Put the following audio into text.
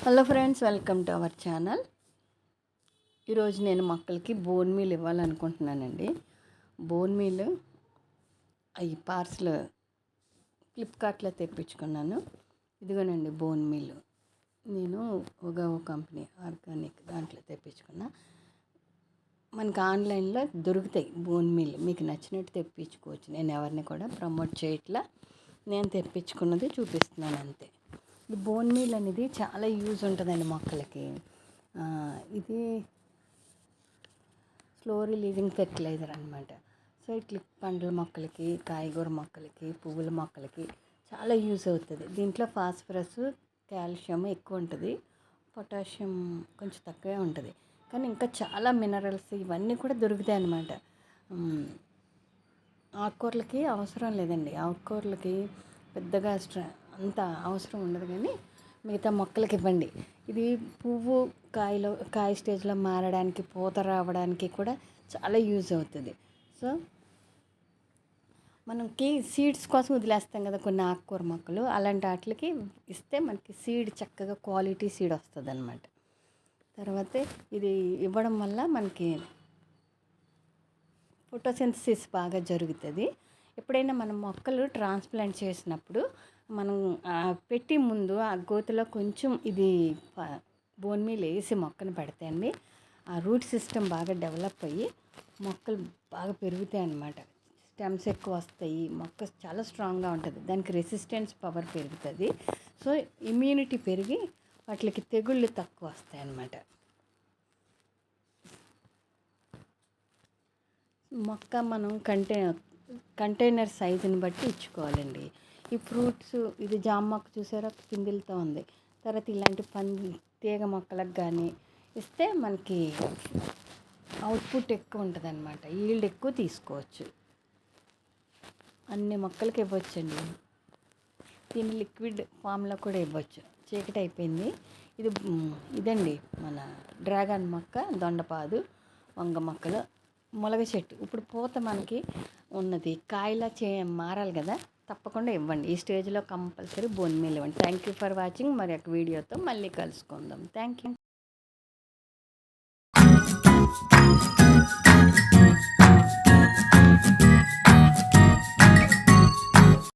Hello friends, welcome to our channel. ఈరోజు నేను మొక్కలకి బోన్ మీల్ ఇవ్వాలనుకుంటున్నానండి. బోన్ మీల్ అవి పార్సల్ ఫ్లిప్కార్ట్లో తెప్పించుకున్నాను. ఇదిగోనండి బోన్ మీల్. నేను ఒక కంపెనీ ఆర్గానిక్ దాంట్లో తెప్పించుకున్నా. మనకి ఆన్లైన్లో దొరుకుతాయి బోన్ మీల్. మీకు నచ్చినట్టు తెప్పించుకోవచ్చు. నేను ఎవరిని కూడా ప్రమోట్ చేయట్లా, నేను తెప్పించుకున్నది చూపిస్తున్నాను అంతే. ఈ బోన్ మీల్ అనేది చాలా యూజ్ ఉంటుందండి మొక్కలకి. ఇది స్లో రిలీజింగ్ ఫెర్టిలైజర్ అనమాట. సో ఇట్లా పండ్ల మొక్కలకి, కాయగూర మొక్కలకి, పువ్వుల మొక్కలకి చాలా యూజ్ అవుతుంది. దీంట్లో ఫాస్ఫరస్, కాల్షియం ఎక్కువ ఉంటుంది, పొటాషియం కొంచెం తక్కువే ఉంటుంది. కానీ ఇంకా చాలా మినరల్స్ ఇవన్నీ కూడా దొరుకుతాయి అన్నమాట. ఆకుకూరలకి అవసరం లేదండి. ఆకుకూరలకి పెద్దగా అంత అవసరం ఉండదు, కానీ మిగతా మొక్కలకి ఇవ్వండి. ఇది పువ్వు కాయ స్టేజ్లో మారడానికి, పూత రావడానికి కూడా చాలా యూజ్ అవుతుంది. సో మనకి సీడ్స్ కోసం వదిలేస్తాం కదా కొన్ని ఆకుకూర మొక్కలు, అలాంటి వాటికి ఇస్తే మనకి సీడ్ చక్కగా క్వాలిటీ సీడ్ వస్తుంది అన్నమాట. తర్వాత ఇది ఇవ్వడం వల్ల మనకి ఫోటోసింథసిస్ బాగా జరుగుతుంది. ఎప్పుడైనా మనం మొక్కలు ట్రాన్స్ప్లాంట్ చేసినప్పుడు మనం పెట్టి ముందు ఆ గోతిలో కొంచెం ఇది బోన్ మీల్ వేసి మొక్కను పెడతాయండి. ఆ రూట్ సిస్టమ్ బాగా డెవలప్ అయ్యి మొక్కలు బాగా పెరుగుతాయి అన్నమాట. స్టెమ్స్ ఎక్కువ వస్తాయి, మొక్క చాలా స్ట్రాంగ్గా ఉంటుంది, దానికి రెసిస్టెన్స్ పవర్ పెరుగుతుంది. సో ఇమ్యూనిటీ పెరిగి వాటికి తెగుళ్ళు తక్కువ వస్తాయి అన్నమాట. మొక్క మనం కంటైనర్ సైజుని బట్టి ఇచ్చుకోవాలండి. ఈ ఫ్రూట్స్, ఇది జామ మొక్క చూసారా పిందెలతో ఉంది. తర్వాత ఇలాంటి తీగ మొక్కలకు కానీ ఇస్తే మనకి అవుట్పుట్ ఎక్కువ ఉంటుంది అన్నమాట. ఈల్డ్ ఎక్కువ తీసుకోవచ్చు. అన్ని మొక్కలకి ఇవ్వచ్చండి. దీన్ని లిక్విడ్ ఫామ్లో కూడా ఇవ్వచ్చు. చీకటి అయిపోయింది. ఇదండి మన డ్రాగన్ మొక్క, దొండపాదు, వంగ మొక్కలు, ములగ చెట్టు. ఇప్పుడు పూత మనకి ఉన్నది, కాయలా మారాలి కదా, తప్పకుండా ఇవ్వండి. ఈ స్టేజ్లో కంపల్సరీ బోన్ మీల్ ఇవ్వండి. Thank you for watching. మరి ఒక వీడియోతో మళ్ళీ కలుసుకుందాం. Thank you.